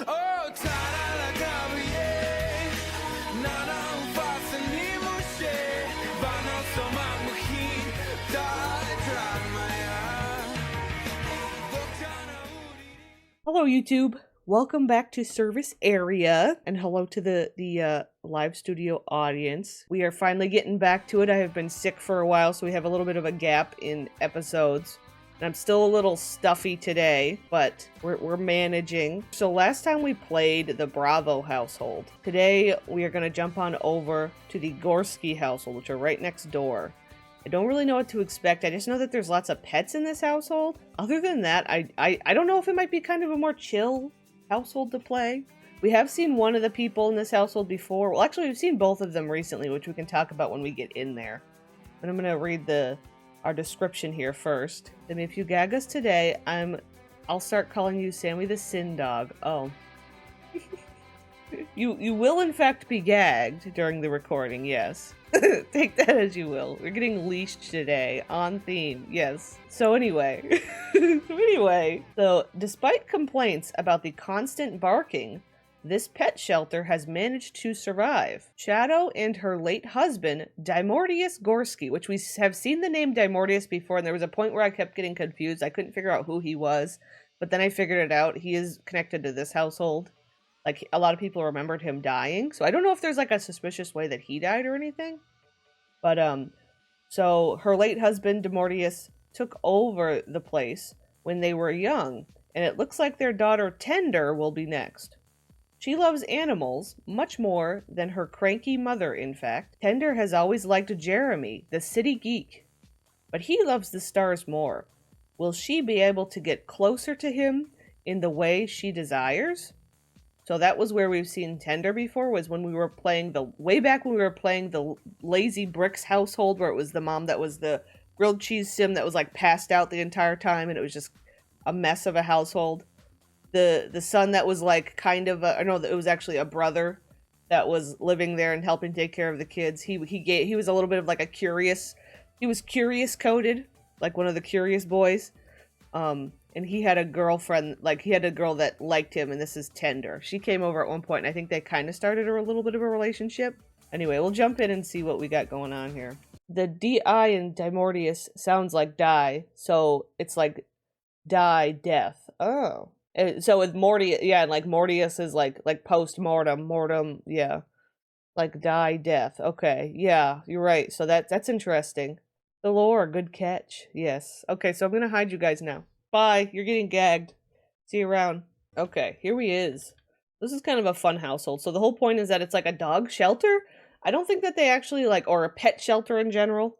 Oh, tararakabuye. 나랑 봤으니 무시해. 반어서만 무히. 다 드라마야. Hello, YouTube. Welcome back to Service Area, and hello to the live studio audience. We are finally getting back to it. I have been sick for a while, so we have a little bit of a gap in episodes. And I'm still a little stuffy today, but we're managing. So last time we played the Bravo household. Today we are going to jump on over to the Gorski household, which are right next door. I don't really know what to expect. I just know that there's lots of pets in this household. Other than that, I don't know if it might be kind of a more chill household to play. We have seen one of the people in this household before. Well, actually, we've seen both of them recently, which we can talk about when we get in there. But I'm going to read our description here first. And if you gag us today, I'll start calling you Sammy the Sin Dog. Oh. You will in fact be gagged during the recording, yes. Take that as you will. We're getting leashed today, on theme, yes. So anyway, so despite complaints about the constant barking, this pet shelter has managed to survive. Shadow and her late husband, Dimordius Gorski, which we have seen the name Dimordius before, and there was a point where I kept getting confused. I couldn't figure out who he was, but then I figured it out. He is connected to this household. Like, a lot of people remembered him dying, so I don't know if there's, like, a suspicious way that he died or anything. But, so her late husband, Dimordius, took over the place when they were young, and it looks like their daughter, Tender, will be next. She loves animals much more than her cranky mother, in fact. Tender has always liked Jeremy, the city geek, but he loves the stars more. Will she be able to get closer to him in the way she desires? So that was where we've seen Tender before, was when we were playing way back when we were playing the Lazy Bricks household, where it was the mom that was the grilled cheese sim that was like passed out the entire time, and it was just a mess of a household. The son that was like kind of it was actually a brother that was living there and helping take care of the kids. He was a little bit of like he was curious coded, like one of the curious boys. And he had a girlfriend, like he had a girl that liked him, and this is Tender. She came over at one point, and I think they kind of started a little bit of a relationship. Anyway, we'll jump in and see what we got going on here. The D-I in Dimordius sounds like die, so it's like die, death. Oh. So with Morty, yeah, and like Mortius is like post-mortem, mortem, yeah. Like die, death. Okay, yeah, you're right. So that's interesting. The lore, good catch. Yes. Okay, so I'm gonna hide you guys now. Bye. You're getting gagged. See you around. Okay, here he is. This is kind of a fun household. So the whole point is that it's like a dog shelter. I don't think that they actually like, or a pet shelter in general.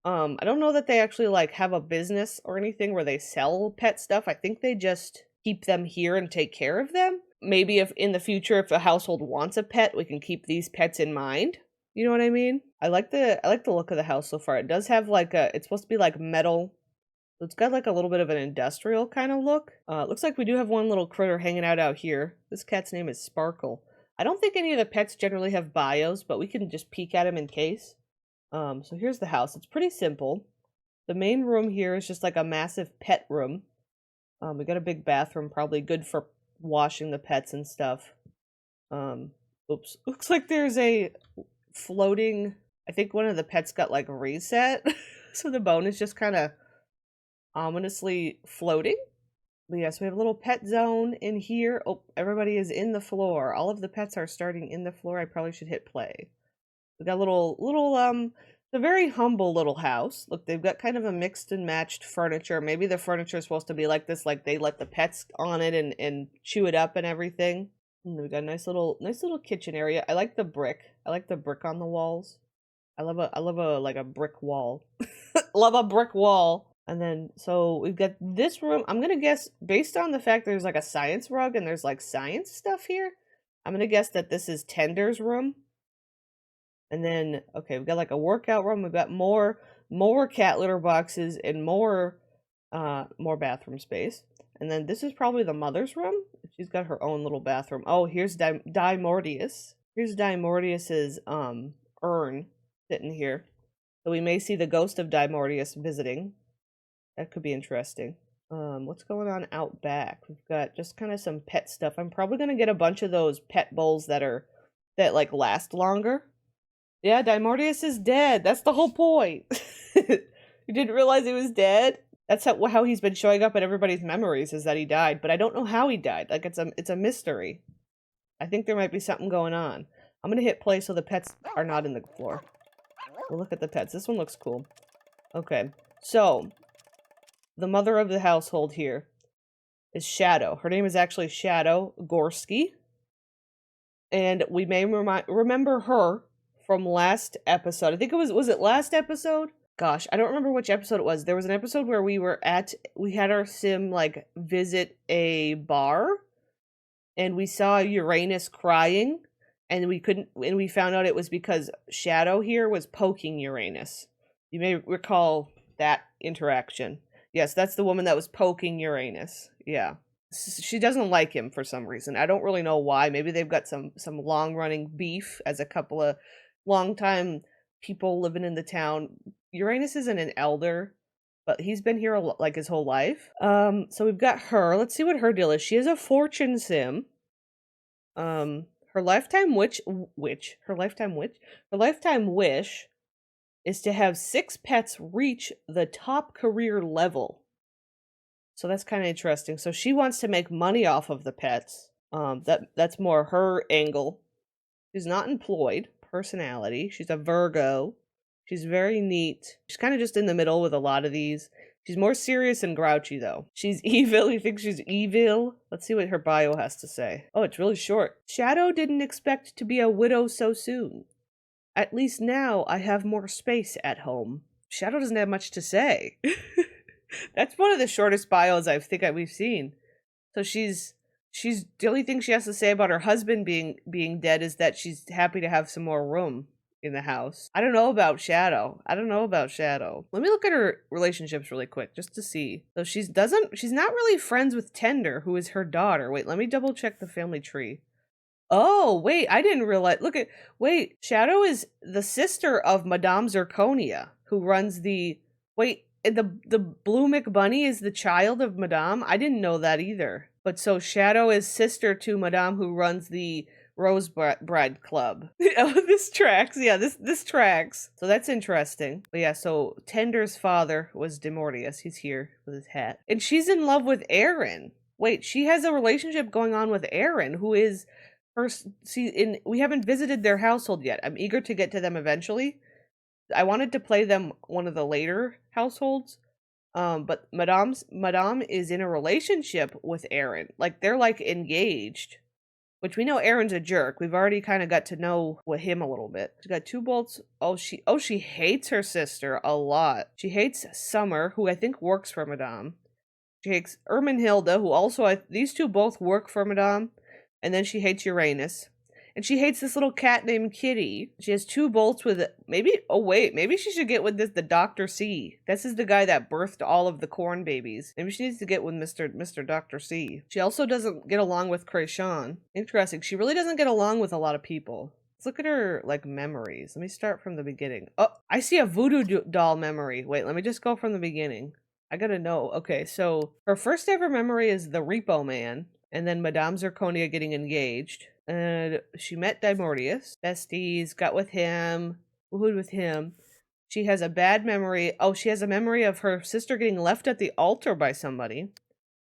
I don't know that they actually like have a business or anything where they sell pet stuff. I think they just keep them here and take care of them. Maybe if in the future, if a household wants a pet, we can keep these pets in mind. You know what I mean? I like the look of the house so far. It does have like it's supposed to be like metal. So it's got like a little bit of an industrial kind of look. It looks like we do have one little critter hanging out here. This cat's name is Sparkle. I don't think any of the pets generally have bios, but we can just peek at him in case. So here's the house. It's pretty simple. The main room here is just like a massive pet room. We got a big bathroom, probably good for washing the pets and stuff. Oops. Looks like there's a floating... I think one of the pets got like reset. So the bone is just kind of ominously floating. But yes, we have a little pet zone in here. Oh, everybody is in the floor. All of the pets are starting in the floor. I probably should hit play. We got a very humble little house. Look, they've got kind of a mixed and matched furniture. Maybe the furniture is supposed to be like this, like they let the pets on it and chew it up and everything. And we got a nice little kitchen area. I like the brick. I like the brick on the walls. I love a like a brick wall. Love a brick wall. And then, so we've got this room. I'm gonna guess, based on the fact there's like a science rug and there's like science stuff here, I'm gonna guess that this is Tender's room. And then, okay, we've got like a workout room. We've got more cat litter boxes and more bathroom space. And then this is probably the mother's room. She's got her own little bathroom. Oh, here's Dimordius. Here's Dimordius's urn sitting here. So we may see the ghost of Dimordius visiting. That could be interesting. What's going on out back? We've got just kind of some pet stuff. I'm probably gonna get a bunch of those pet bowls that like last longer. Yeah, Dimordius is dead. That's the whole point. You didn't realize he was dead? That's how he's been showing up in everybody's memories, is that he died, but I don't know how he died. Like it's a mystery. I think there might be something going on. I'm gonna hit play so the pets are not in the floor. We'll look at the pets. This one looks cool. Okay, so the mother of the household here is Shadow. Her name is actually Shadow Gorski. And we may remember her from last episode. I think was it last episode? Gosh, I don't remember which episode it was. There was an episode where we had our sim like visit a bar and we saw Uranus crying and we found out it was because Shadow here was poking Uranus. You may recall that interaction. Yes, that's the woman that was poking Uranus. Yeah. She doesn't like him for some reason. I don't really know why. Maybe they've got some long-running beef as a couple of long-time people living in the town. Uranus isn't an elder, but he's been here like his whole life. So we've got her. Let's see what her deal is. She is a fortune sim. Her lifetime wish is to have 6 pets reach the top career level. So that's kind of interesting. So she wants to make money off of the pets. That's more her angle. She's not employed. Personality. She's a Virgo. She's very neat. She's kind of just in the middle with a lot of these. She's more serious and grouchy, though. She's evil. You think she's evil? Let's see what her bio has to say. Oh, it's really short. Shadow didn't expect to be a widow so soon. At least now I have more space at home. Shadow doesn't have much to say. That's one of the shortest bios we've seen. So she's the only thing she has to say about her husband being dead is that she's happy to have some more room in the house. I don't know about Shadow. Let me look at her relationships really quick just to see. So she's not really friends with Tender, who is her daughter. Wait, let me double check the family tree. Oh, wait, I didn't realize. Shadow is the sister of Madame Zirconia, who runs the the Blue McBunny is the child of Madame? I didn't know that either. But so Shadow is sister to Madame, who runs the Rosebread Club. Oh, this tracks. Yeah, this tracks. So that's interesting. But yeah, so Tender's father was Dimordius. He's here with his hat. And she's in love with Aaron. Wait, she has a relationship going on with Aaron, who is her... we haven't visited their household yet. I'm eager to get to them eventually. I wanted to play them one of the later households, but Madame is in a relationship with Aaron. Like, they're like engaged, which we know Aaron's a jerk. We've already kind of got to know with him a little bit. She's got 2 bolts. She hates her sister a lot. She hates Summer, who I think works for Madame. She hates Ermenhilda, who also, these 2 both work for Madame, and then she hates Uranus. And she hates this little cat named Kitty. She has 2 bolts with it. Maybe she should get with the Dr. C. This is the guy that birthed all of the corn babies. Maybe she needs to get with Mr. Dr. C. She also doesn't get along with Krayshawn. Interesting. She really doesn't get along with a lot of people. Let's look at her, like, memories. Let me start from the beginning. Oh, I see a voodoo doll memory. Wait, let me just go from the beginning. I gotta know. Okay, so her first ever memory is the Repo Man, and then Madame Zirconia getting engaged. And she met Dimordius. Besties, got with him, woohooed with him. She has a bad memory. Oh, she has a memory of her sister getting left at the altar by somebody.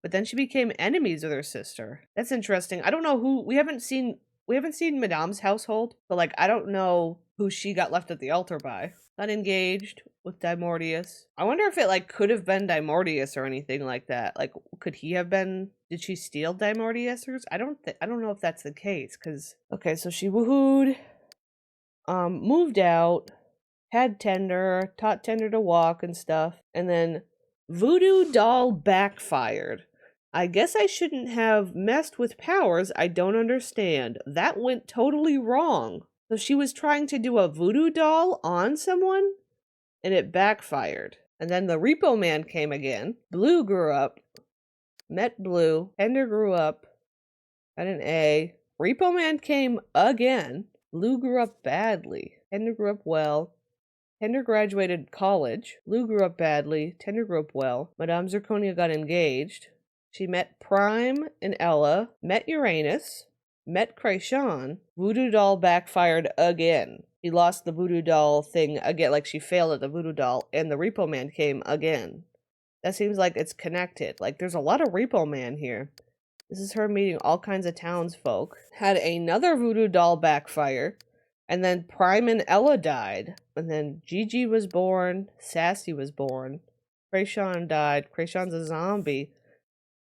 But then she became enemies with her sister. That's interesting. I don't know who... We haven't seen Madame's household, but, like, I don't know who she got left at the altar by. Not engaged with Dimordius. I wonder if it, like, could have been Dimordius or anything like that. Like, could he have been... Did she steal Dimordius? I don't know if that's the case, because... Okay, so she woohooed, moved out, had Tender, taught Tender to walk and stuff, and then Voodoo doll backfired. I guess I shouldn't have messed with powers I don't understand. That went totally wrong. So she was trying to do a voodoo doll on someone, and it backfired. And then the Repo Man came again. Blue grew up, met Blue. Tender grew up, got an A. Repo Man came again. Blue grew up badly. Tender grew up well. Tender graduated college. Lou grew up badly. Tender grew up well. Madame Zirconia got engaged. She met Prime and Ella. Met Uranus. Met Krayshawn. Voodoo doll backfired again. He lost the voodoo doll thing again, like she failed at the voodoo doll, and the Repo Man came again. That seems like it's connected. Like, there's a lot of Repo Man here. This is her meeting all kinds of townsfolk. Had another voodoo doll backfire. And then Prime and Ella died. And then Gigi was born. Sassy was born. Krayshawn died. Krayshawn's a zombie.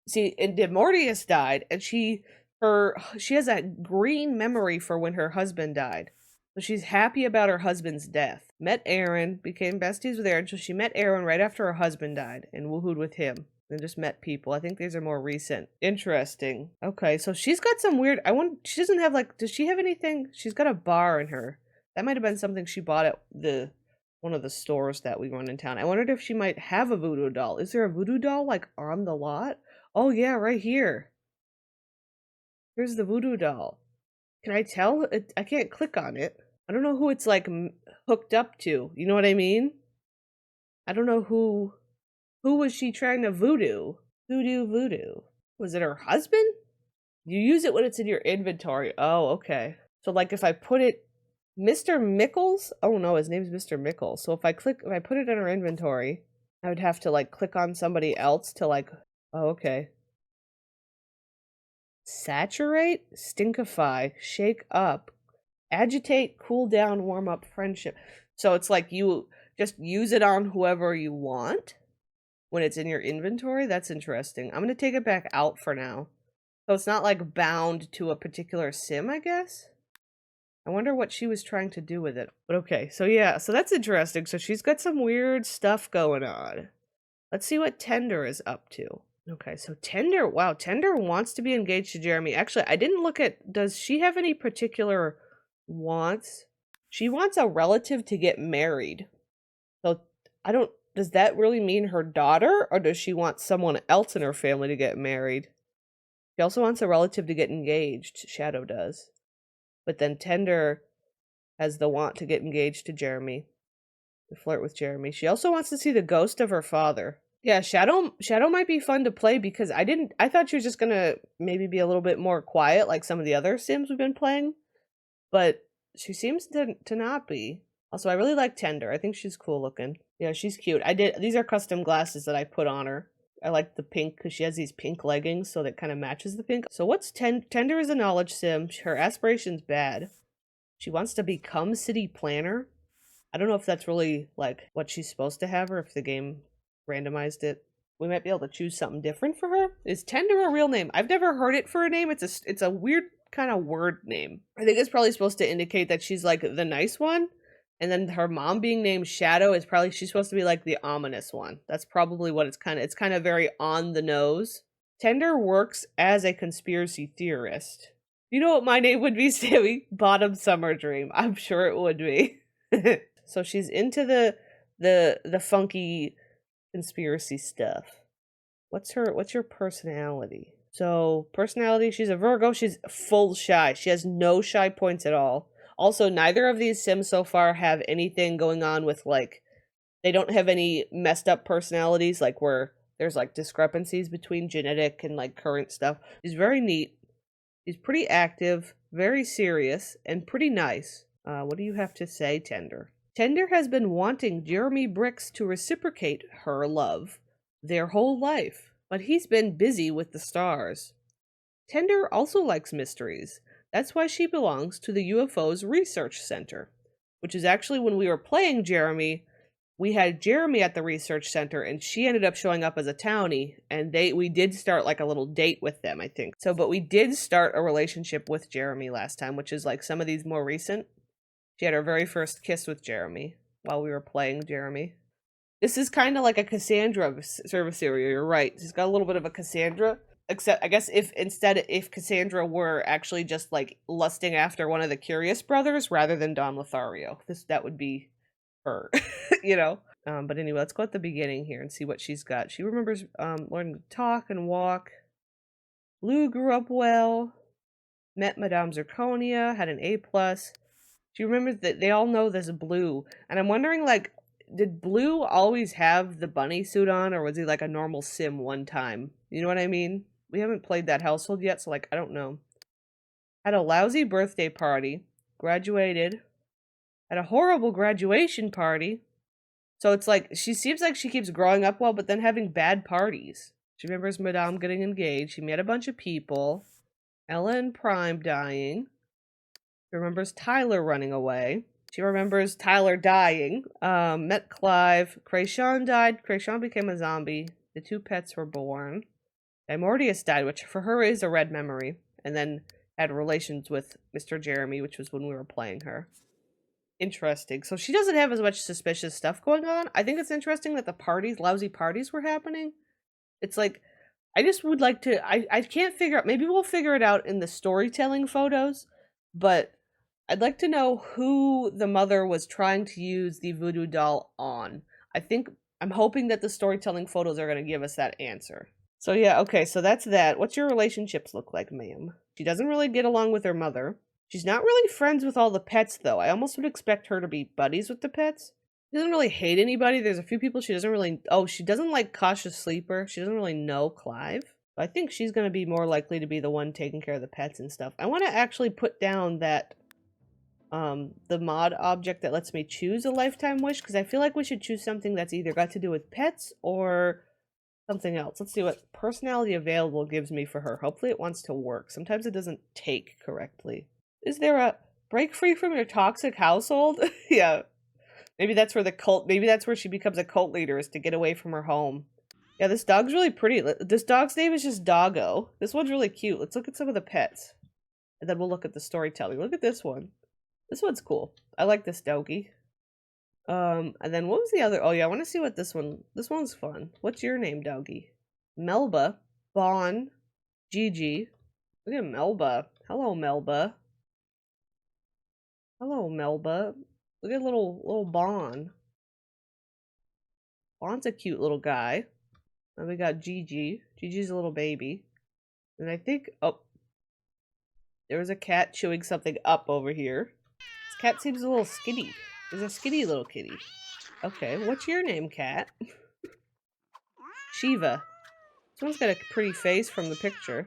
See, and Demortius died. And she has a green memory for when her husband died. So she's happy about her husband's death. Met Aaron. Became besties with Aaron. So she met Aaron right after her husband died. And woohooed with him. And just met people. I think these are more recent. Interesting. Okay, so she's got some weird... she doesn't have, like... Does she have anything? She's got a bar in her. That might have been something she bought at one of the stores that we run in town. I wondered if she might have a voodoo doll. Is there a voodoo doll, like, on the lot? Oh, yeah, right here. Here's the voodoo doll. Can I tell? I can't click on it. I don't know who it's, like, hooked up to. You know what I mean? I don't know who... Who was she trying to voodoo? Voodoo. Was it her husband? You use it when it's in your inventory. Oh, okay. So, like, if I put it... Mr. Mickles? Oh, no, his name's Mr. Mickles. So if I put it in her inventory, I would have to, like, click on somebody else to, like... Oh, okay. Saturate? Stinkify. Shake up. Agitate, cool down, warm up, friendship. So it's like you just use it on whoever you want? When it's in your inventory? That's interesting. I'm going to take it back out for now. So it's not like bound to a particular sim, I guess? I wonder what she was trying to do with it. But okay, so yeah, so that's interesting. So she's got some weird stuff going on. Let's see what Tender is up to. Okay, so Tender, wow, Tender wants to be engaged to Jeremy. Actually, I didn't look at, does she have any particular wants? She wants a relative to get married. So I don't, does that really mean her daughter, or does she want someone else in her family to get married? She also wants a relative to get engaged. Shadow does. But then Tender has the want to get engaged to Jeremy. To flirt with Jeremy. She also wants to see the ghost of her father. Yeah, Shadow might be fun to play because I thought she was just gonna maybe be a little bit more quiet like some of the other Sims we've been playing. But she seems to not be. Also, I really like Tender. I think she's cool looking. Yeah, she's cute. These are custom glasses that I put on her. I like the pink because she has these pink leggings, so that kind of matches the pink. So what's Tender is a knowledge sim. Her aspiration's bad. She wants to become city planner. I don't know if that's really like what she's supposed to have or if the game randomized it. We might be able to choose something different for her. Is Tender a real name? I've never heard it for a name. It's a weird kind of word name. I think it's probably supposed to indicate that she's like the nice one. And then her mom being named Shadow is probably, she's supposed to be like the ominous one. That's probably what it's kind of very on the nose. Tender works as a conspiracy theorist. You know what my name would be, Sammy? Bottom Summer Dream. I'm sure it would be. So she's into the funky conspiracy stuff. What's your personality? So personality, she's a Virgo. She's full shy. She has no shy points at all. Also, neither of these Sims so far have anything going on with, like, they don't have any messed up personalities, like, where there's, like, discrepancies between genetic and, like, current stuff. She's very neat. She's pretty active, very serious, and pretty nice. What do you have to say, Tender? Tender has been wanting Jeremy Bricks to reciprocate her love their whole life, but he's been busy with the stars. Tender also likes mysteries. That's why she belongs to the UFO's research center, which is actually when we were playing Jeremy, we had Jeremy at the research center and she ended up showing up as a townie and we did start like a little date with them, I think. So, but we did start a relationship with Jeremy last time, which is like some of these more recent. She had her very first kiss with Jeremy while we were playing Jeremy. This is kind of like a Cassandra service area, you're right. She's got a little bit of a Cassandra. Except, I guess if Cassandra were actually just, like, lusting after one of the Curious brothers rather than Don Lothario. That would be her, you know? But anyway, let's go at the beginning here and see what she's got. She remembers learning to talk and walk. Lou grew up well. Met Madame Zirconia, had an A+. She remembers that they all know this Blue. And I'm wondering, like, did Blue always have the bunny suit on, or was he like a normal sim one time? You know what I mean? We haven't played that household yet, so like, I don't know. Had a lousy birthday party. Graduated. Had a horrible graduation party. So it's like, she seems like she keeps growing up well, but then having bad parties. She remembers Madame getting engaged. She met a bunch of people. Ella and Prime dying. She remembers Tyler running away. She remembers Tyler dying. Met Clive. Krayshawn died. Krayshawn became a zombie. The 2 pets were born. Dimordius died, which for her is a red memory. And then had relations with Mr. Jeremy, which was when we were playing her. Interesting. So she doesn't have as much suspicious stuff going on. I think it's interesting that the parties, lousy parties, were happening. It's like, I just would like to, I can't figure out, maybe we'll figure it out in the storytelling photos, but I'd like to know who the mother was trying to use the voodoo doll on. I'm hoping that the storytelling photos are going to give us that answer. So yeah, okay, so that's that. What's your relationships look like, ma'am? She doesn't really get along with her mother. She's not really friends with all the pets, though. I almost would expect her to be buddies with the pets. She doesn't really hate anybody. There's a few people she doesn't really... Oh, she doesn't like Cautious Sleeper. She doesn't really know Clive. I think she's going to be more likely to be the one taking care of the pets and stuff. I want to actually put down that... the mod object that lets me choose a lifetime wish, because I feel like we should choose something that's either got to do with pets or something else. Let's see what personality available gives me for her. Hopefully it wants to work. Sometimes it doesn't take correctly. Is there a break free from your toxic household? Yeah. Maybe that's where she becomes a cult leader, is to get away from her home. Yeah, this dog's really pretty. This dog's name is just Doggo. This one's really cute. Let's look at some of the pets. And then we'll look at the storytelling. Look at this one. This one's cool. I like this doggy. And then what was the other? Oh yeah, I want to see what this one's fun. What's your name, doggy? Melba. Bon. Gigi. Look at Melba. Hello, Melba. Hello, Melba. Look at little Bon. Bon's a cute little guy. And we got Gigi. Gigi's a little baby. And I think, oh, there was a cat chewing something up over here. This cat seems a little skinny. There's a skinny little kitty. Okay, what's your name, cat? Shiva. This one's got a pretty face from the picture.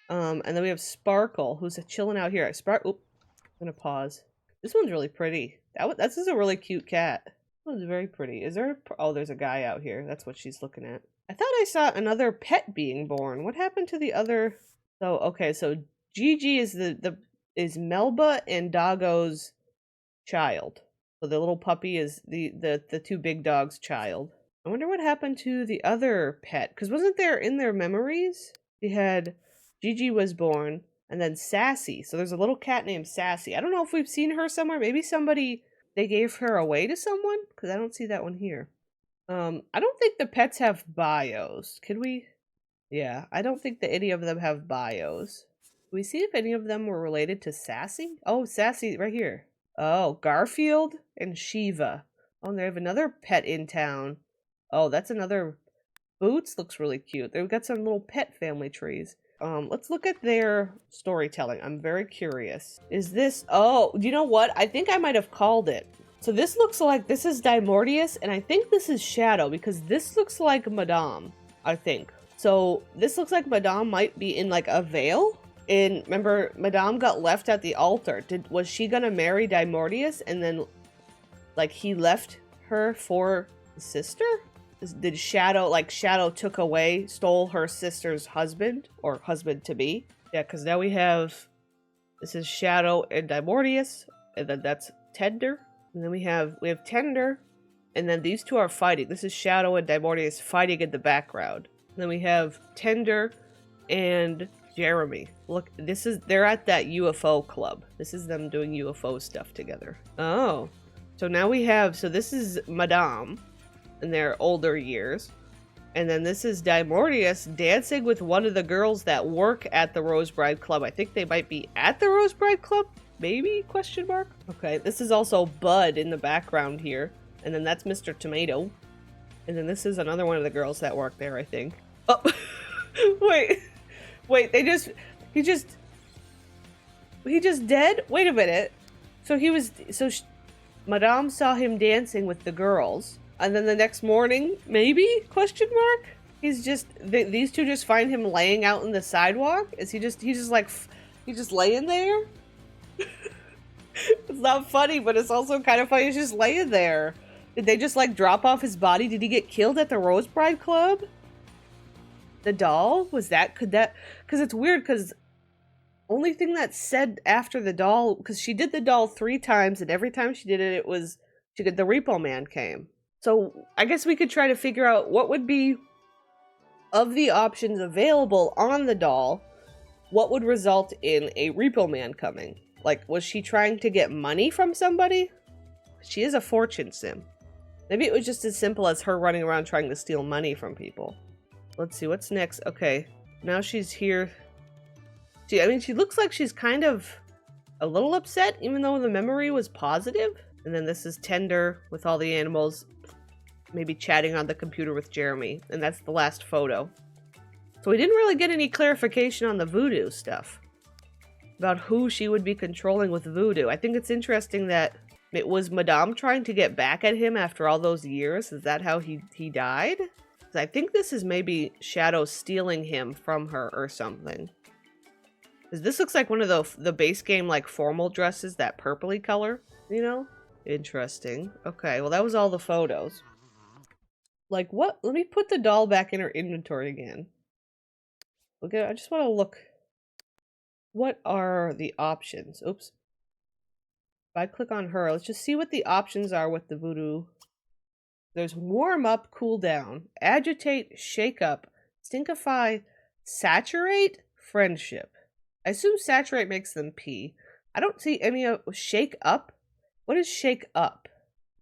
And then we have Sparkle, who's chilling out here. Oop, I'm gonna pause. This one's really pretty. This is a really cute cat. This one's very pretty. Is there oh, there's a guy out here. That's what she's looking at. I thought I saw another pet being born. What happened to the other? So, okay, so Gigi is is Melba and Doggo's child. So the little puppy is the 2 big dogs' child. I wonder what happened to the other pet, because wasn't there in their memories? They had Gigi was born, and then Sassy. So there's a little cat named Sassy. I don't know if we've seen her somewhere. Maybe they gave her away to someone, because I don't see that one here. I don't think the pets have bios. Could we? Yeah, I don't think that any of them have bios. Can we see if any of them were related to Sassy? Oh, Sassy, right here. Oh, Garfield and Shiva. Oh, they have another pet in town. Oh, that's another... Boots looks really cute. They've got some little pet family trees. Let's look at their storytelling. I'm very curious. Is this... Oh, you know what? I think I might have called it. So this looks like... This is Dimordius, and I think this is Shadow, because this looks like Madame, I think. So this looks like Madame might be in, like, a veil? And remember, Madame got left at the altar. Was she gonna marry Dimordius, and then, like, he left her for his sister? Did Shadow stole her sister's husband, or husband-to-be? Yeah, because now we have... This is Shadow and Dimordius, and then that's Tender. And then we have Tender, and then these 2 are fighting. This is Shadow and Dimordius fighting in the background. And then we have Tender and Jeremy. Look, they're at that UFO club. This is them doing UFO stuff together. Oh. So now we have, so this is Madame in their older years. And then this is Dimordius dancing with one of the girls that work at the Rose Bride Club. I think they might be at the Rose Bride Club? Maybe? Question mark? Okay, this is also Bud in the background here. And then that's Mr. Tomato. And then this is another one of the girls that work there, I think. Oh, wait, he just dead? Wait a minute. So he was, Madame saw him dancing with the girls, and then the next morning, maybe, question mark? He's just, these two just find him laying out in the sidewalk? Is he's just like, he's just laying there? It's not funny, but it's also kind of funny. He's just laying there. Did they just like drop off his body? Did he get killed at the Rose Bride Club? The doll? Was that, could that, because it's weird because only thing that said after the doll, because she did the doll 3 times and every time she did it, it was, the Repo Man came. So I guess we could try to figure out what would be, of the options available on the doll, what would result in a Repo Man coming? Like, was she trying to get money from somebody? She is a fortune sim. Maybe it was just as simple as her running around trying to steal money from people. Let's see, what's next? Okay, now she's here. I mean, she looks like she's kind of a little upset, even though the memory was positive. And then this is Tender with all the animals, maybe chatting on the computer with Jeremy. And that's the last photo. So we didn't really get any clarification on the voodoo stuff. About who she would be controlling with voodoo. I think it's interesting that it was Madame trying to get back at him after all those years. Is that how he died? 'Cause I think this is maybe Shadow stealing him from her or something. Because this looks like one of the base game like formal dresses, that purpley color, you know? Interesting. Okay, well that was all the photos. Like what? Let me put the doll back in her inventory again. Okay, I just want to look. What are the options? Oops. If I click on her, let's just see what the options are with the voodoo. There's warm up, cool down, agitate, shake up, stinkify, saturate, friendship. I assume saturate makes them pee. I don't see any of shake up. What is shake up?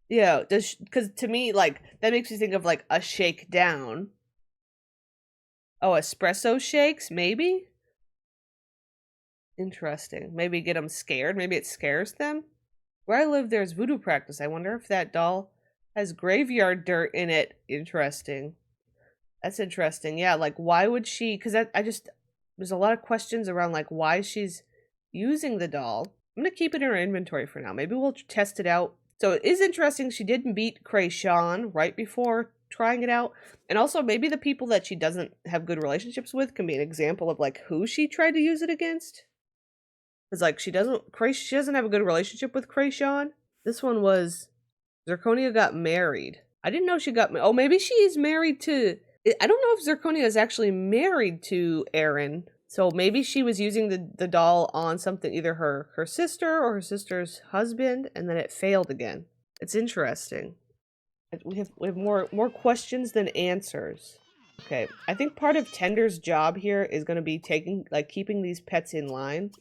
Yeah, because to me, like, that makes me think of like a shake down. Oh, espresso shakes, maybe? Interesting. Maybe get them scared. Maybe it scares them. Where I live, there's voodoo practice. I wonder if that doll has graveyard dirt in it. Interesting. That's interesting. Yeah, like, why would she... Because I just... There's a lot of questions around, like, why she's using the doll. I'm going to keep it in her inventory for now. Maybe we'll test it out. So it is interesting. She did meet Krayshawn right before trying it out. And also, maybe the people that she doesn't have good relationships with can be an example of, like, who she tried to use it against. Because, like, she doesn't have a good relationship with Krayshawn. This one was... Zirconia got married. I didn't know she got... Oh, maybe she is married to... I don't know if Zirconia is actually married to Aaron. So maybe she was using the doll on something, either her sister or her sister's husband, and then it failed again. It's interesting. We have more questions than answers. Okay, I think part of Tender's job here is going to be keeping these pets in line.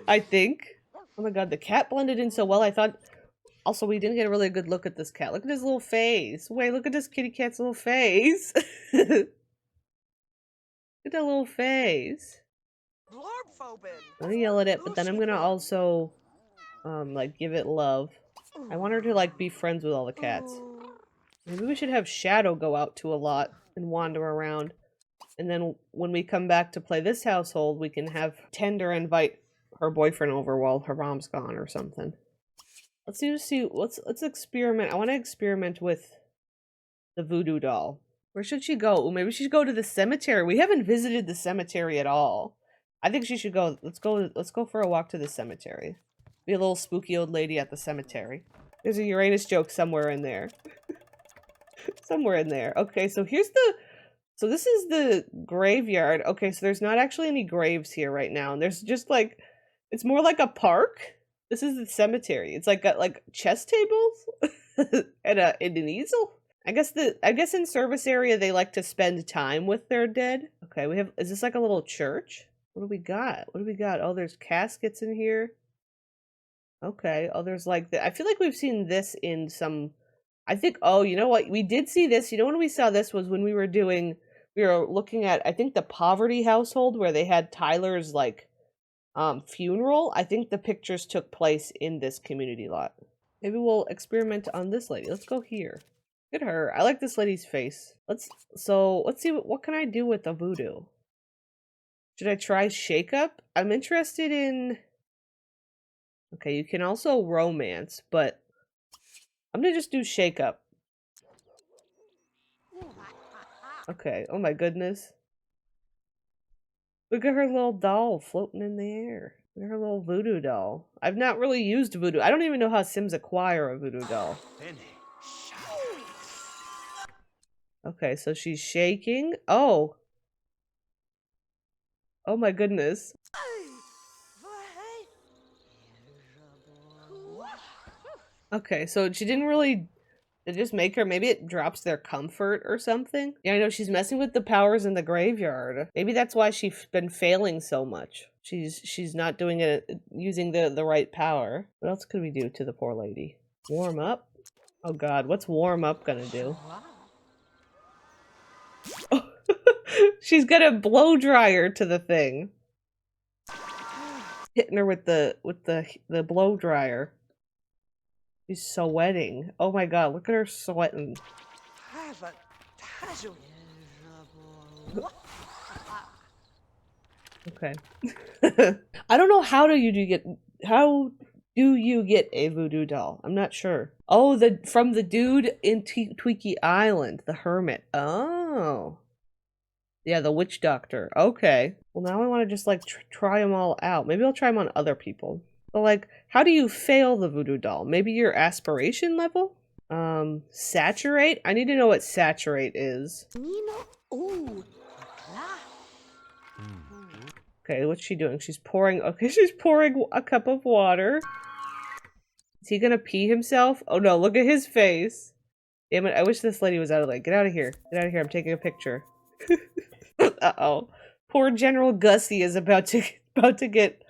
I think. Oh my god, the cat blended in so well. I thought... Also, we didn't get a really good look at this cat. Look at his little face. Wait, look at this kitty cat's little face. Look at that little face. I'm gonna yell at it, but then I'm gonna also, like, give it love. I want her to, like, be friends with all the cats. Maybe we should have Shadow go out to a lot and wander around. And then when we come back to play this household, we can have Tender invite her boyfriend over while her mom's gone or something. Let's experiment. I want to experiment with the voodoo doll. Where should she go? Ooh, maybe she should go to the cemetery. We haven't visited the cemetery at all. I think she should go. Let's go for a walk to the cemetery. Be a little spooky old lady at the cemetery. There's a Uranus joke somewhere in there. Somewhere in there. Okay, so here's so this is the graveyard. Okay, so there's not actually any graves here right now. And there's just like, it's more like a park. This is the cemetery. It's like got like chess tables and an easel. I guess in service area they like to spend time with their dead. Okay, is this like a little church? What do we got? Oh, there's caskets in here. Okay. Oh, there's like I feel like we've seen this in some... I think, oh, you know what? We did see this. You know when we saw this was when we were looking at, I think, the poverty household where they had Tyler's like funeral. I think the pictures took place in this community lot. Maybe we'll experiment on this lady. Let's go here. Look at her. I like this lady's face. Let's see what can I do with the voodoo? Should I try shake up? I'm interested in Okay, you can also romance, but I'm gonna just do shake up. Okay, oh my goodness. Look at her little doll floating in the air. Look at her little voodoo doll. I've not really used voodoo. I don't even know how Sims acquire a voodoo doll. Okay, so she's shaking. Oh. Oh my goodness. Okay, so she didn't really just make her, maybe it drops their comfort or something. Yeah, I know she's messing with the powers in the graveyard. Maybe that's why she's been failing so much. She's not doing it using the right power. What else could we do to the poor lady? Warm up? Oh god, what's warm up gonna do? Oh, she's got a blow dryer to the thing. Hitting her with the blow dryer. She's sweating. Oh my god, look at her sweating. Okay. I don't know how do you get a voodoo doll? I'm not sure. Oh, from the dude in Tweaky Island, the hermit. Oh. Yeah, the witch doctor. Okay. Well, now I want to just like try them all out. Maybe I'll try them on other people. But like, how do you fail the voodoo doll? Maybe your aspiration level? Saturate? I need to know what saturate is. Okay, what's she doing? She's pouring, okay, she's pouring a cup of water. Is he gonna pee himself? Oh no, look at his face. Damn it, I wish this lady was out of the way. Get out of here. Get out of here, I'm taking a picture. Uh-oh. Poor General Gussie is about to get,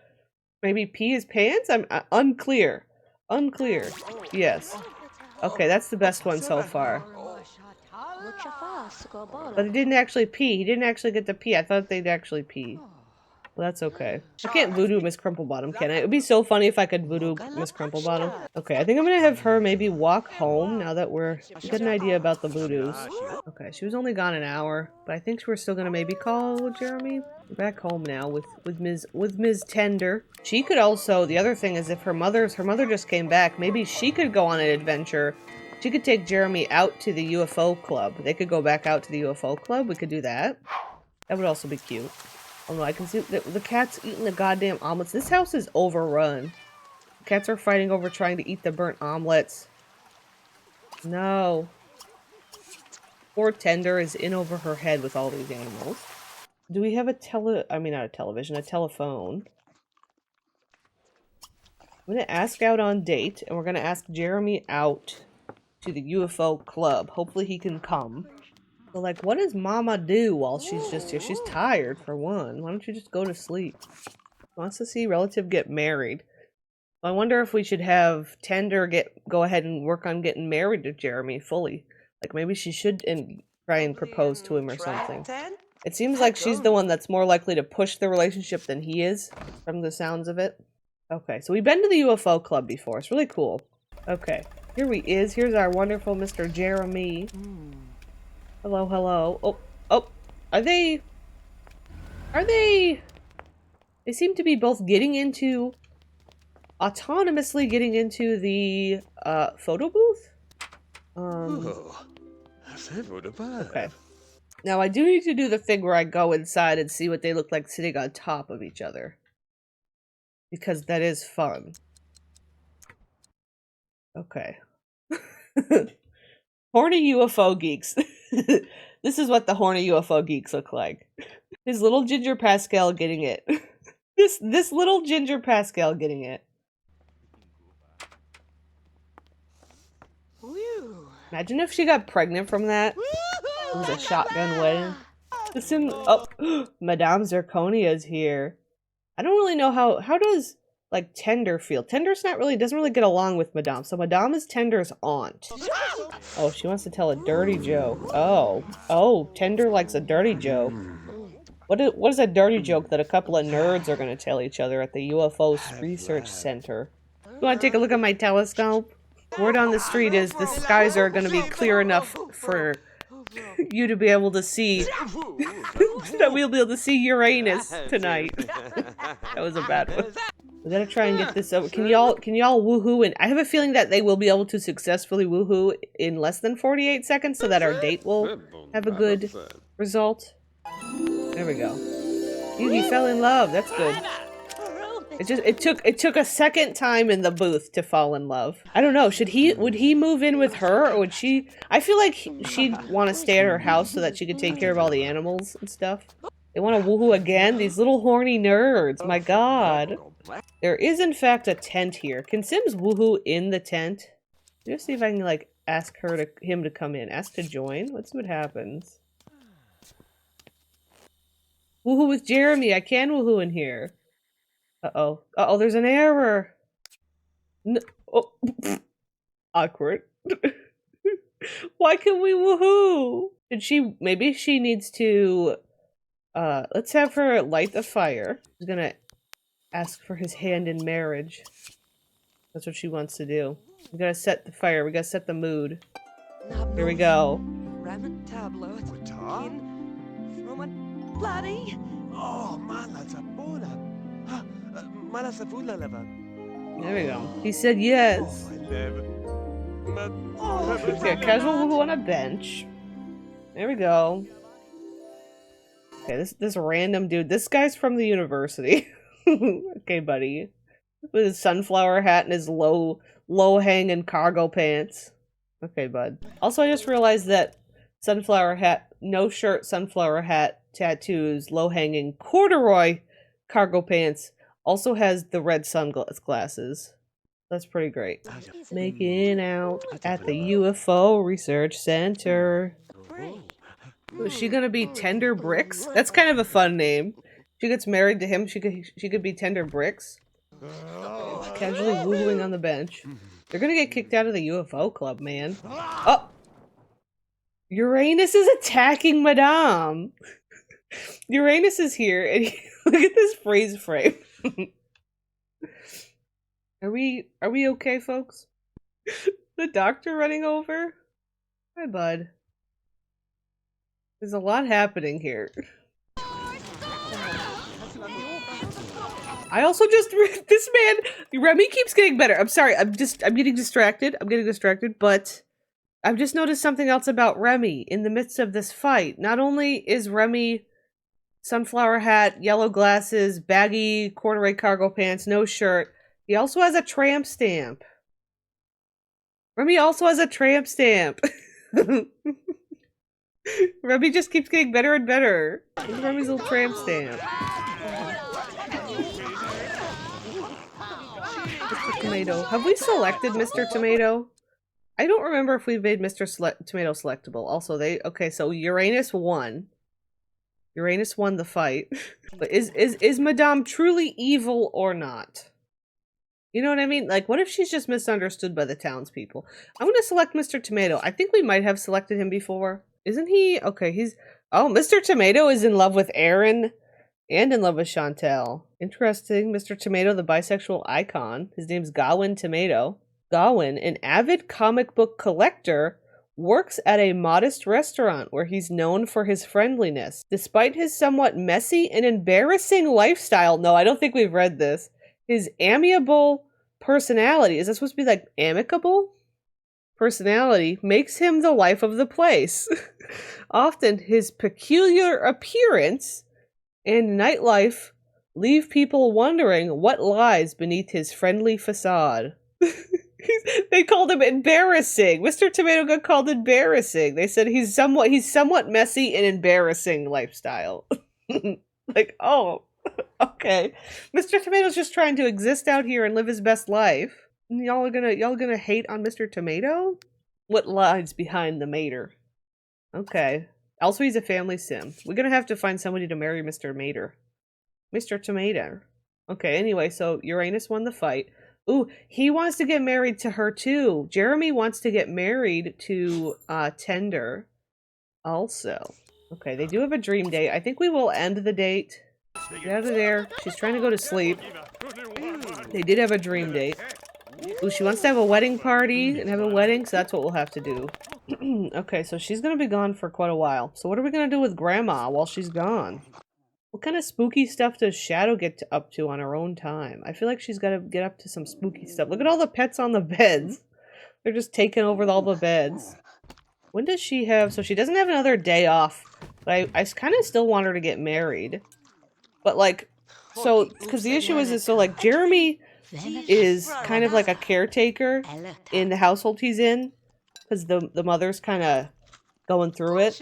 maybe pee his pants? I'm unclear. Unclear. Yes. Okay, that's the best one so far. But he didn't actually pee. He didn't actually get to pee. I thought they'd actually pee. Well, that's okay. I can't voodoo Miss Crumplebottom, can I? It would be so funny if I could voodoo Miss Crumplebottom. Okay, I think I'm gonna have her maybe walk home now that we get an idea about the voodoos. Okay, she was only gone an hour, but I think we're still gonna maybe call Jeremy. We're back home now with Ms. Tender. She could also, the other thing is if her mother just came back, maybe she could go on an adventure. She could take Jeremy out to the UFO club. They could go back out to the UFO club. We could do that. That would also be cute. Oh no, I can see the cat's eating the goddamn omelets. This house is overrun. The cats are fighting over trying to eat the burnt omelets. No. Poor Tender is in over her head with all these animals. Do we have a not a television, a telephone. I'm gonna ask out on date, and we're gonna ask Jeremy out to the UFO club. Hopefully he can come. So, like, what does Mama do while she's just here? She's tired, for one. Why don't you just go to sleep? Wants to see relative get married. I wonder if we should have Tender go ahead and work on getting married to Jeremy fully. Like, maybe she should try and propose to him or something. It seems like she's the one that's more likely to push the relationship than he is, from the sounds of it. Okay, so we've been to the UFO club before. It's really cool. Okay, here he is. Here's our wonderful Mr. Jeremy. Hello, hello. Oh, they seem to be both getting into, autonomously getting into the, photo booth? Okay. Now, I do need to do the thing where I go inside and see what they look like sitting on top of each other. Because that is fun. Okay. Horny UFO geeks. This is what the horny UFO geeks look like. His little Ginger Pascal getting it. This little Ginger Pascal getting it. Imagine if she got pregnant from that. It was a shotgun wedding. Madame Zirconia's here. I don't really know how does like Tender feel. Tender's doesn't really get along with Madame. So Madame is Tender's aunt. Oh, she wants to tell a dirty joke. Oh, Tender likes a dirty joke. What is a dirty joke that a couple of nerds are going to tell each other at the UFO Research Center? You want to take a look at my telescope? Word on the street is the skies are going to be clear enough for you to be able to see that we'll be able to see Uranus tonight. That was a bad one. We gotta try and get this over. Can y'all woohoo? And I have a feeling that they will be able to successfully woohoo in less than 48 seconds so that our date will have a good result. There we go. He fell in love. That's good. It took a second time in the booth to fall in love. I don't know. Would he move in with her, or would she? I feel like she'd want to stay at her house so that she could take care of all the animals and stuff. They want to woohoo again? These little horny nerds. My god. There is in fact a tent here. Can Sims woohoo in the tent? Just see if I can like ask him to come in. Ask to join. Let's see what happens. Woohoo with Jeremy. I can woohoo in here. Uh-oh. Uh-oh, there's an error. No. Oh. Awkward. Why can we woohoo? Maybe she needs to, let's have her light the fire. She's gonna ask for his hand in marriage. That's what she wants to do. We gotta set the fire. We gotta set the mood. Here we go. Oh man, that's a baller. There we go. He said yes. Okay, casual woohoo on a bench. There we go. Okay, this random dude. This guy's from the university. Okay, buddy. With his sunflower hat and his low-hanging cargo pants. Okay, bud. Also, I just realized that sunflower hat, no shirt, sunflower hat, tattoos, low-hanging corduroy cargo pants also has the red sunglasses. That's pretty great. Making out at the UFO Research Center. Is she gonna be Tender Bricks? That's kind of a fun name. She gets married to him, she could be Tender Bricks. Casually woohooing on the bench. They're gonna get kicked out of the UFO club, man. Oh! Uranus is attacking Madame! Uranus is here, and look at this freeze frame. Are we okay, folks? The doctor running over? Hi, bud. There's a lot happening here. I also just this man Remy keeps getting better. I'm sorry. I'm getting distracted. But I've just noticed something else about Remy in the midst of this fight. Not only is Remy sunflower hat, yellow glasses, baggy corduroy cargo pants, no shirt, he also has a tramp stamp. Remy also has a tramp stamp. Remy just keeps getting better and better. Look at Remy's little tramp stamp. Mr. Tomato. Have we selected Mr. Tomato? I don't remember if we've made Mr. Tomato selectable. Also, okay, so Uranus won. Uranus won the fight. But is Madame truly evil or not? You know what I mean? Like, what if she's just misunderstood by the townspeople? I'm gonna select Mr. Tomato. I think we might have selected him before. Isn't he? Okay, oh, Mr. Tomato is in love with Aaron and in love with Chantel. Interesting. Mr. Tomato, the bisexual icon. His name's Gawain Tomato. Gawain, an avid comic book collector, works at a modest restaurant where he's known for his friendliness. Despite his somewhat messy and embarrassing lifestyle, no, I don't think we've read this, his amiable personality, is that supposed to be like amicable? Personality makes him the life of the place. Often his peculiar appearance and nightlife leave people wondering what lies beneath his friendly facade. They called him embarrassing. Mr. Tomato got called embarrassing. They said he's somewhat messy and embarrassing lifestyle. Like, oh, okay. Mr. Tomato's just trying to exist out here and live his best life. Y'all gonna hate on Mr. Tomato? What lies behind the mater? Okay. Also, he's a family sim. We're gonna have to find somebody to marry Mr. Mater. Mr. Tomato. Okay, anyway, so Uranus won the fight. Ooh, he wants to get married to her too. Jeremy wants to get married to Tender also. Okay, they do have a dream date. I think we will end the date. Get out of there. She's trying to go to sleep. They did have a dream date. Ooh, she wants to have a wedding party and have a wedding, so that's what we'll have to do. Okay, so she's gonna be gone for quite a while. So what are we gonna do with Grandma while she's gone? What kind of spooky stuff does Shadow get up to on her own time? I feel like she's got to get up to some spooky stuff. Look at all the pets on the beds. They're just taking over all the beds. When does she have... So she doesn't have another day off. But I kind of still want her to get married. But, like... So, because the issue is so, like, Jeremy is kind of like a caretaker in the household he's in. Because the mother's kind of going through it.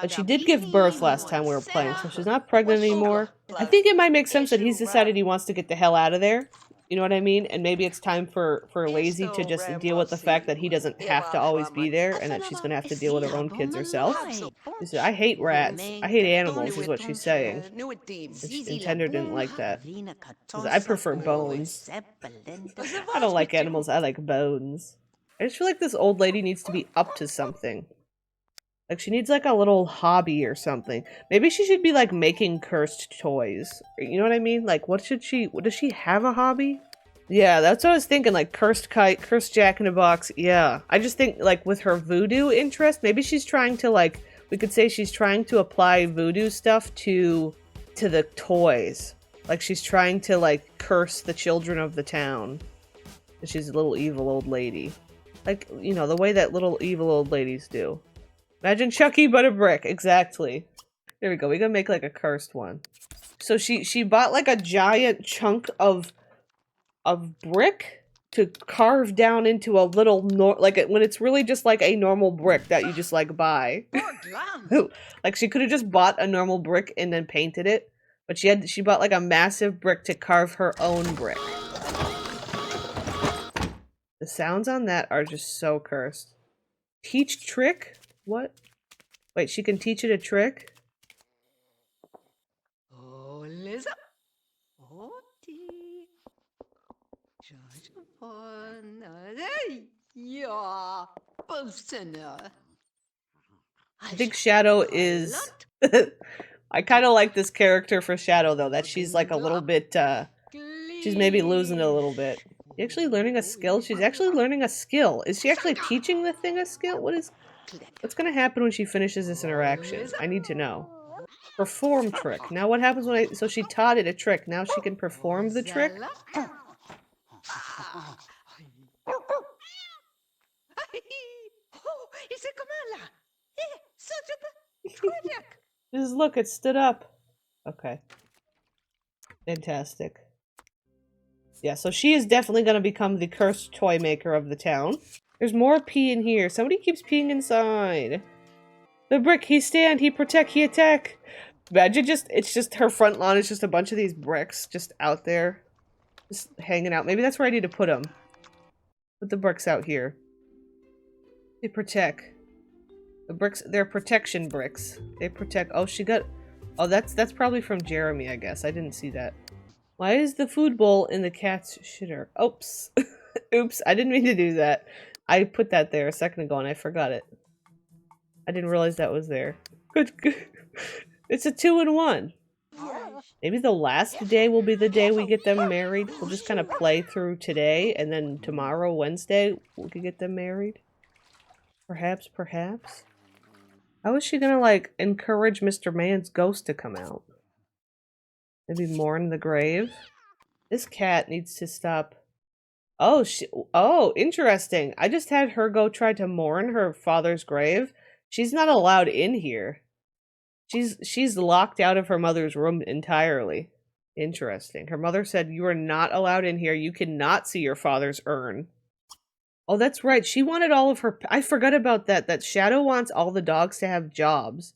But she did give birth last time we were playing, so she's not pregnant anymore. I think it might make sense that he's decided he wants to get the hell out of there. You know what I mean? And maybe it's time for Lazy to just deal with the fact that he doesn't have to always be there and that she's going to have to deal with her own kids herself. She said, I hate rats. I hate animals, is what she's saying. And Nintendo didn't like that. I prefer bones. I don't like animals, I like bones. I just feel like this old lady needs to be up to something. Like, she needs, like, a little hobby or something. Maybe she should be, like, making cursed toys. You know what I mean? Like, does she have a hobby? Yeah, that's what I was thinking, like, cursed kite, cursed jack-in-a-box, yeah. I just think, like, with her voodoo interest, maybe she's trying to, like, we could say she's trying to apply voodoo stuff to the toys. Like, she's trying to, like, curse the children of the town. She's a little evil old lady. Like, you know, the way that little evil old ladies do. Imagine Chucky but a brick, exactly. There we go, we gotta make like a cursed one. So she bought like a giant chunk of brick to carve down into a little, when it's really just like a normal brick that you just like buy. Like she could have just bought a normal brick and then painted it, but she bought like a massive brick to carve her own brick. The sounds on that are just so cursed. Teach trick? What? Wait, she can teach it a trick? Oh, Liza. Oh, I think Shadow is... I kind of like this character for Shadow, though, that she's like a little bit, she's maybe losing it a little bit. She's actually learning a skill? She's actually learning a skill. Is she actually teaching the thing a skill? What's gonna happen when she finishes this interaction? I need to know. Perform trick. Now what happens when so she taught it a trick. Now she can perform the trick? Just look, it stood up. Okay. Fantastic. Yeah, so she is definitely gonna become the cursed toy maker of the town. There's more pee in here. Somebody keeps peeing inside. The brick, he stand, he protect, he attack. Imagine it's just her front lawn is just a bunch of these bricks just out there. Just hanging out. Maybe that's where I need to put them. Put the bricks out here. They protect. The bricks, they're protection bricks. They protect. Oh, she got... Oh, that's probably from Jeremy, I guess. I didn't see that. Why is the food bowl in the cat's shitter? Oops. Oops, I didn't mean to do that. I put that there a second ago and I forgot it. I didn't realize that was there. Good. It's a 2-in-1. Maybe the last day will be the day we get them married. We'll just kind of play through today and then tomorrow, Wednesday, we could get them married. Perhaps. How is she gonna, like, encourage Mr. Man's ghost to come out? Maybe mourn the grave? This cat needs to stop. Oh, interesting. I just had her go try to mourn her father's grave. She's not allowed in here. She's locked out of her mother's room entirely. Interesting. Her mother said, you are not allowed in here. You cannot see your father's urn. Oh, that's right. She wanted all of her... I forgot about that. That Shadow wants all the dogs to have jobs.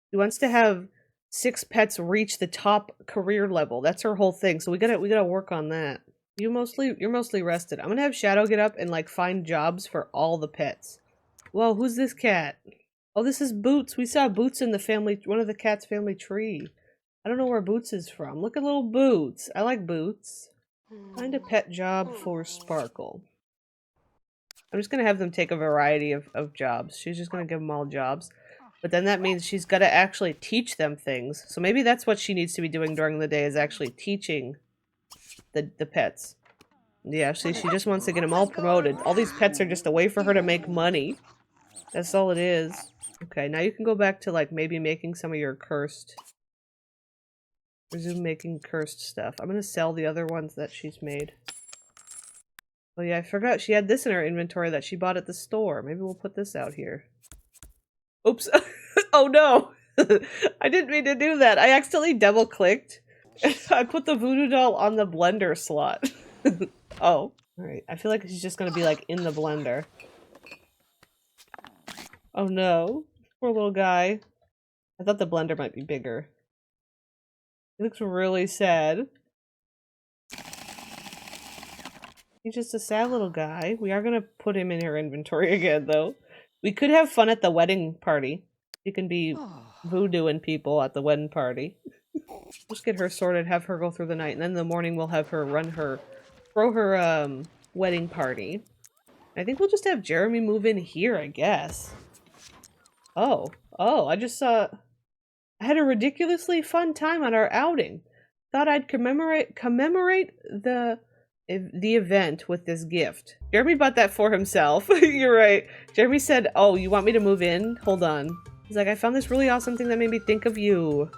She wants to have 6 pets reach the top career level. That's her whole thing. So we gotta work on that. You're mostly rested. I'm gonna have Shadow get up and like find jobs for all the pets. Whoa, who's this cat? Oh, this is Boots. We saw Boots in the family, one of the cat's family tree. I don't know where Boots is from. Look at little Boots. I like Boots. Find a pet job for Sparkle. I'm just gonna have them take a variety of jobs. She's just gonna give them all jobs. But then that means she's gotta actually teach them things. So maybe that's what she needs to be doing during the day, is actually teaching the pets. Yeah, she just wants to get them all promoted. All these pets are just a way for her to make money. That's all it is. Okay, now you can go back to like maybe making some of your cursed Resume making cursed stuff. I'm gonna sell the other ones that she's made. Oh yeah, I forgot she had this in her inventory that she bought at the store. Maybe we'll put this out here. Oops. Oh no! I didn't mean to do that. I accidentally double-clicked. I put the voodoo doll on the blender slot. Oh. Alright, I feel like she's just gonna be like in the blender. Oh no. Poor little guy. I thought the blender might be bigger. He looks really sad. He's just a sad little guy. We are gonna put him in her inventory again, though. We could have fun at the wedding party. She can be voodooing people at the wedding party. Just get her sorted, have her go through the night, and then in the morning we'll have her throw her, wedding party. I think we'll just have Jeremy move in here, I guess. Oh, I just saw... I had a ridiculously fun time on our outing. Thought I'd commemorate the event with this gift. Jeremy bought that for himself. You're right. Jeremy said, oh, you want me to move in? Hold on. He's like, I found this really awesome thing that made me think of you.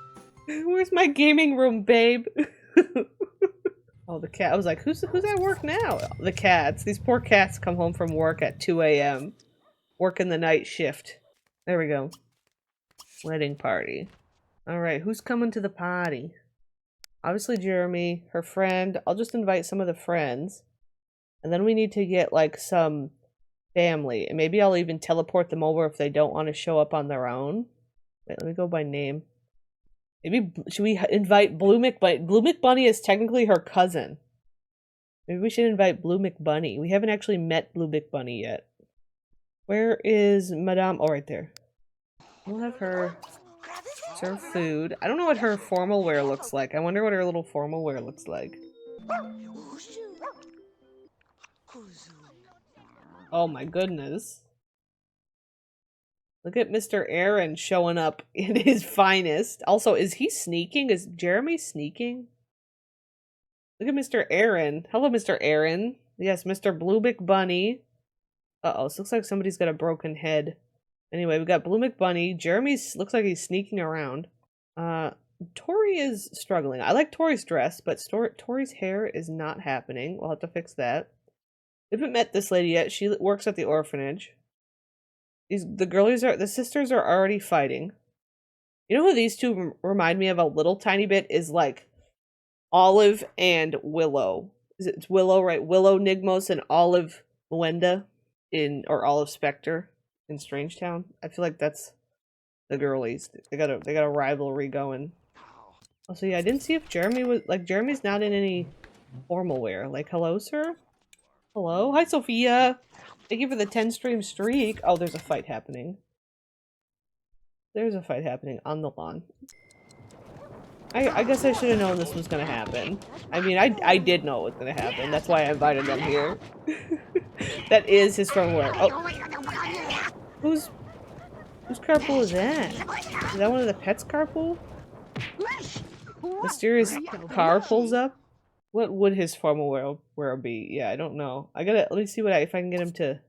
Where's my gaming room, babe? Oh, the cat. I was like, who's at work now? The cats. These poor cats come home from work at 2 a.m. Working the night shift. There we go. Wedding party. Alright, who's coming to the party? Obviously Jeremy, her friend. I'll just invite some of the friends. And then we need to get, like, some family. And maybe I'll even teleport them over if they don't want to show up on their own. Wait, let me go by name. Maybe, should we invite Blue McBunny? Blue McBunny is technically her cousin. Maybe we should invite Blue McBunny. We haven't actually met Blue McBunny yet. Where is Madame? Oh, right there. We'll have her serve food. I don't know what her formal wear looks like. I wonder what her little formal wear looks like. Oh my goodness. Look at Mr. Aaron showing up in his finest. Also, is he sneaking? Is Jeremy sneaking? Look at Mr. Aaron. Hello, Mr. Aaron. Yes, Mr. Blue McBunny. Uh-oh, this looks like somebody's got a broken head. Anyway, we got Blue McBunny. Jeremy looks like he's sneaking around. Tori is struggling. I like Tori's dress, but Tori's hair is not happening. We'll have to fix that. We haven't met this lady yet. She works at the orphanage. The sisters are already fighting. You know who these two remind me of a little tiny bit is like Olive and Willow. It's Willow, right? Willow Nigmos and Olive Mwenda or Olive Spectre in Strangetown. I feel like that's the girlies. They got a rivalry going. Oh, so yeah, I didn't see if Jeremy was like Jeremy's not in any formal wear. Like, hello, sir? Hello? Hi, Sophia! Thank you for the 10-stream streak. Oh, there's a fight happening. There's a fight happening on the lawn. I guess I should have known this was gonna happen. I mean, I did know it was gonna happen. That's why I invited them here. That is his formal wear. Oh. Whose carpool is that? Is that one of the pets' carpool? Mysterious car pulls up? What would his formal wear be? Yeah, I don't know. Let me see if I can get him to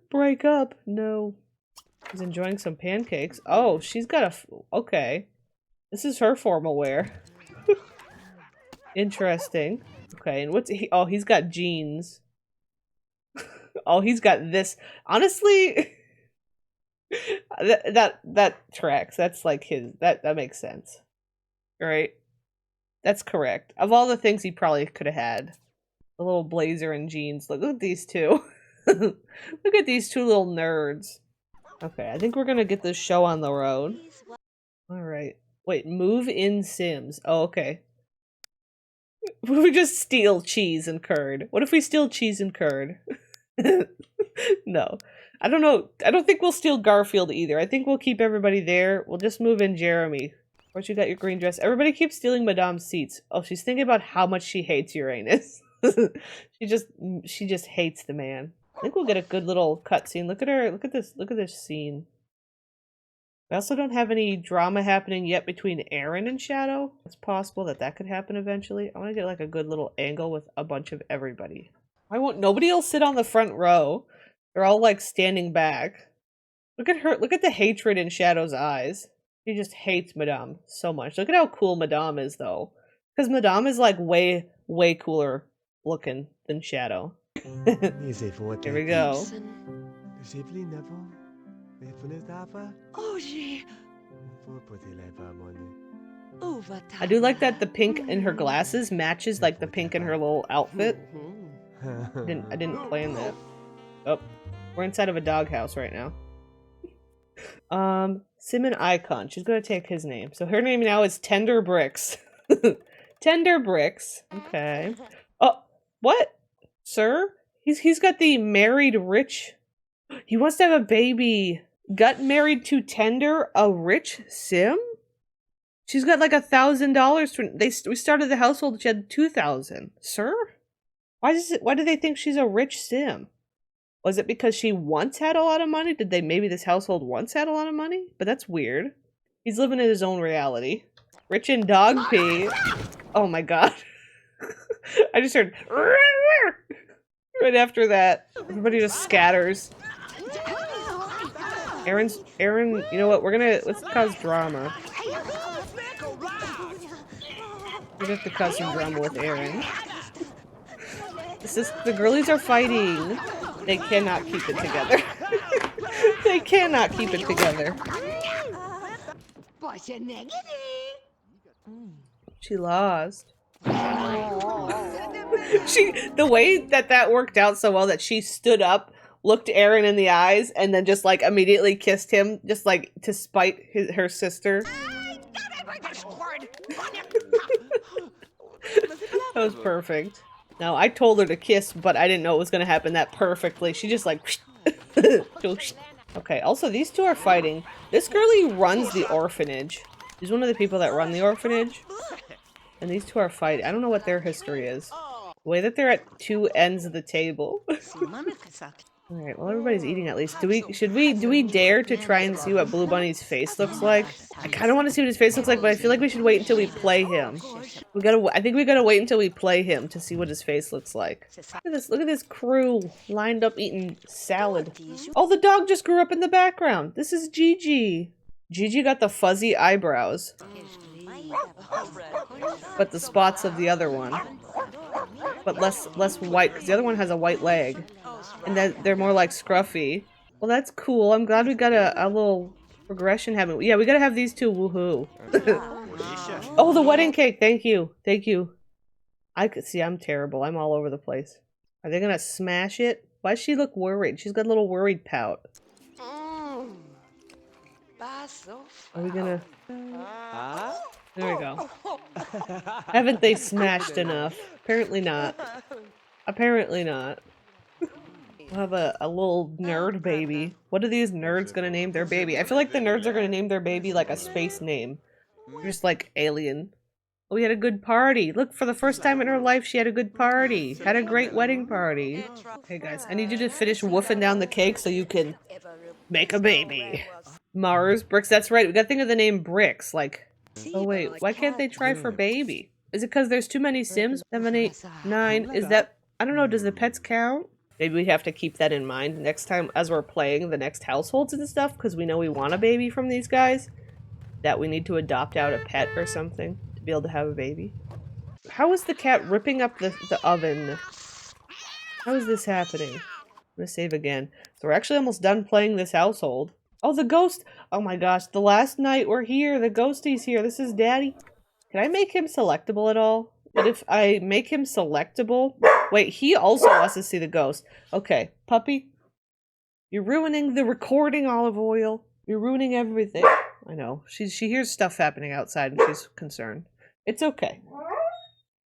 break up. No. He's enjoying some pancakes. Oh, she's got okay. This is her formal wear. Interesting. Okay, and what's he? Oh, he's got jeans. Oh, he's got this. Honestly, that tracks. That's like his. That makes sense. All right. That's correct. Of all the things he probably could have had. A little blazer and jeans. Look at these two. Look at these two little nerds. Okay, I think we're gonna get this show on the road. Alright. Wait, move in Sims. Oh, okay. We just steal cheese and curd. What if we steal cheese and curd? No. I don't know. I don't think we'll steal Garfield either. I think we'll keep everybody there. We'll just move in Jeremy. Of course, you got your green dress. Everybody keeps stealing Madame's seats. Oh, she's thinking about how much she hates Uranus. She just hates the man. I think we'll get a good little cutscene. Look at her. Look at this scene. We also don't have any drama happening yet between Aaron and Shadow. It's possible that could happen eventually. I want to get like a good little angle with a bunch of everybody. Why won't nobody will sit on the front row? They're all like standing back. Look at her. Look at the hatred in Shadow's eyes. She just hates Madame so much. Look at how cool Madame is, though. Because Madame is, like, way, way cooler looking than Shadow. Here we go. I do like that the pink in her glasses matches, like, the pink in her little outfit. I didn't plan that. Oh, we're inside of a doghouse right now. Simon Icon. She's gonna take his name. So her name now is Tender Bricks. Tender Bricks. Okay. Oh, what? Sir? He's got the married rich. He wants to have a baby. Got married to Tender, a rich sim? She's got like $1,000. We started the household. She had 2,000. Sir? Why do they think she's a rich sim? Was it because she once had a lot of money? Maybe this household once had a lot of money? But that's weird. He's living in his own reality. Rich in dog pee. Oh my god. I just heard right after that. Everybody just scatters. Aaron, you know what? Let's cause drama. We have to cause some drama with Aaron. The girlies are fighting. They cannot keep it together. They cannot keep it together. She lost. The way that worked out so well that she stood up, looked Aaron in the eyes, and then just like immediately kissed him, just like to spite her sister. That was perfect. Now, I told her to kiss, but I didn't know it was going to happen that perfectly. She just like... Okay, also, these two are fighting. This girlie runs the orphanage. She's one of the people that run the orphanage. And these two are fighting. I don't know what their history is. The way that they're at two ends of the table. Alright, well everybody's eating at least. Do we dare to try and see what Blue Bunny's face looks like? I kinda wanna see what his face looks like, but I feel like we should wait until we play him. I think we gotta wait until we play him to see what his face looks like. Look at this crew lined up eating salad. Oh, the dog just grew up in the background. This is Gigi. Gigi got the fuzzy eyebrows. But the spots of the other one. But less white, because the other one has a white leg. And then they're more like scruffy. Well, that's cool. I'm glad we got a little progression happening. Yeah, we gotta have these two. Woohoo. Oh, the wedding cake. Thank you. Thank you. I could see I'm terrible. I'm all over the place. Are they gonna smash it? Why does she look worried? She's got a little worried pout. Are we gonna... There we go. Haven't they smashed enough? Apparently not. Apparently not. We'll have a little nerd baby. What are these nerds gonna name their baby? I feel like the nerds are gonna name their baby like a space name. Just like Alien. Oh, we had a good party. Look, for the first time in her life, she had a good party. Had a great wedding party. Hey guys, I need you to finish woofing down the cake so you can make a baby. Mars, Bricks, that's right. We gotta think of the name Bricks. Like, oh wait, why can't they try for baby? Is it because there's too many Sims? 7, 8, 9, is that... I don't know, does the pets count? Maybe we have to keep that in mind next time as we're playing the next households and stuff, because we know we want a baby from these guys. That we need to adopt out a pet or something to be able to have a baby. How is the cat ripping up the oven? How is this happening? I'm gonna save again. So we're actually almost done playing this household. Oh, the ghost! Oh my gosh, the last night we're here. The ghostie's here. This is Daddy. Can I make him selectable at all? But if I make him selectable... Wait, he also wants to see the ghost. Okay, puppy. You're ruining the recording, Olive Oil. You're ruining everything. I know. She hears stuff happening outside and she's concerned. It's okay.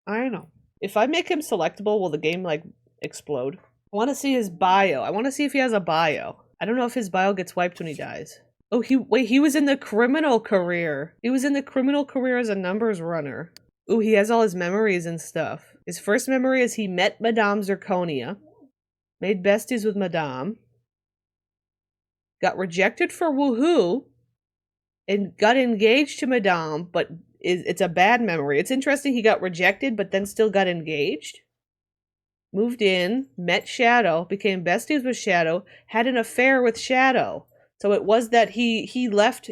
I know. If I make him selectable, will the game, like, explode? I want to see his bio. I want to see if he has a bio. I don't know if his bio gets wiped when he dies. Oh, he was in the criminal career. He was in the criminal career as a numbers runner. Ooh, he has all his memories and stuff. His first memory is he met Madame Zirconia, made besties with Madame, got rejected for woohoo, and got engaged to Madame, but it's a bad memory. It's interesting he got rejected, but then still got engaged. Moved in, met Shadow, became besties with Shadow, had an affair with Shadow. So it was that he left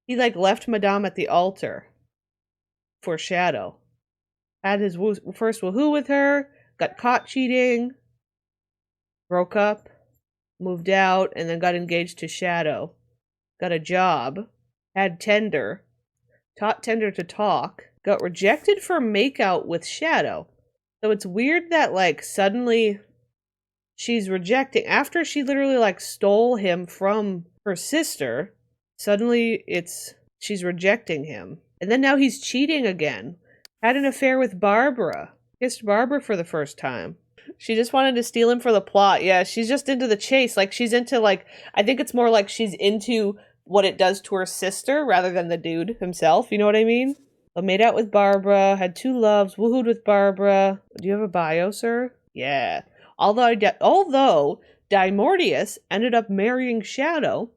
He like left Madame at the altar for Shadow. Had his first woohoo with her, got caught cheating, broke up, moved out, and then got engaged to Shadow. Got a job, had Tender, taught Tender to talk, got rejected for makeout with Shadow. So it's weird that like suddenly she's rejecting after she literally like stole him from her sister. Suddenly she's rejecting him. And then now he's cheating again. Had an affair with Barbara. Kissed Barbara for the first time. She just wanted to steal him for the plot. Yeah, she's just into the chase. Like she's into like, I think it's more like she's into what it does to her sister rather than the dude himself. You know what I mean? I made out with Barbara, had 2 loves, woohooed with Barbara. Do you have a bio, sir? Yeah. Although Dimordius ended up marrying Shadow,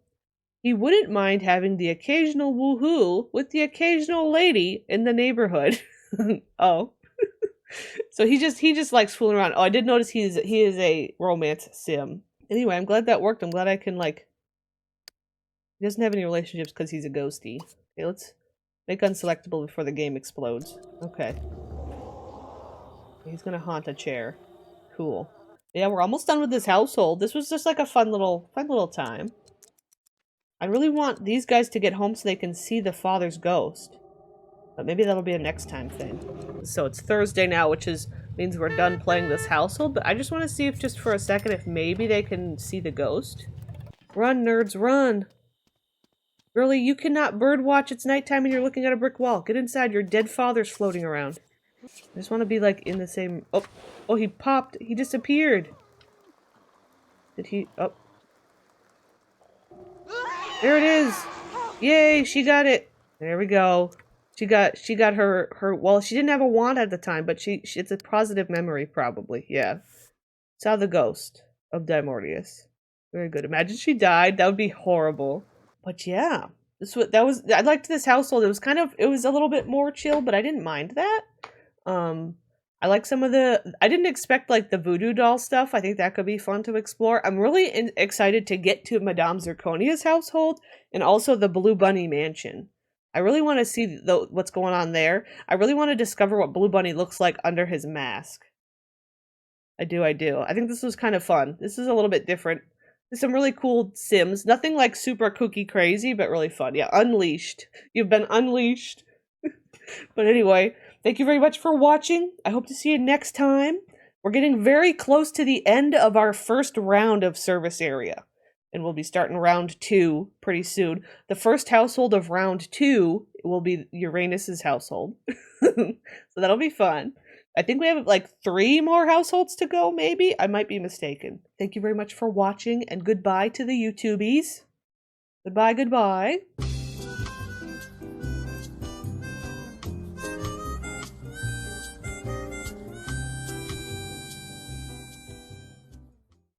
he wouldn't mind having the occasional woohoo with the occasional lady in the neighborhood. Oh. So he just likes fooling around. Oh, I did notice he is a romance sim. Anyway, I'm glad that worked. I'm glad I can like... He doesn't have any relationships because he's a ghosty. Okay, let's make unselectable before the game explodes. Okay. He's gonna haunt a chair. Cool. Yeah, we're almost done with this household. This was just like a fun little time. I really want these guys to get home so they can see the father's ghost. But maybe that'll be a next time thing. So it's Thursday now, which means we're done playing this household, but I just want to see if just for a second if maybe they can see the ghost. Run, nerds, run! Girlie, you cannot birdwatch. It's nighttime and you're looking at a brick wall. Get inside, your dead father's floating around. I just want to be like in the same... Oh, he popped. He disappeared. Did he... Oh. There it is! Yay, she got it! There we go. She got her well, she didn't have a wand at the time, but it's a positive memory probably. Yeah. Saw the ghost of Dimordius. Very good. Imagine she died. That would be horrible. But yeah. I liked this household. It was a little bit more chill, but I didn't mind that. I like some of I didn't expect like the voodoo doll stuff. I think that could be fun to explore. I'm really excited to get to Madame Zirconia's household and also the Blue Bunny mansion. I really want to see what's going on there. I really want to discover what Blue Bunny looks like under his mask. I do. I think this was kind of fun. This is a little bit different. There's some really cool sims. Nothing like super kooky crazy, but really fun. Yeah, unleashed. You've been unleashed. But anyway, thank you very much for watching. I hope to see you next time. We're getting very close to the end of our first round of service area. And we'll be starting round 2 pretty soon. The first household of round 2 will be Uranus's household. So that'll be fun. I think we have like 3 more households to go, maybe? I might be mistaken. Thank you very much for watching, and goodbye to the YouTubies. Goodbye.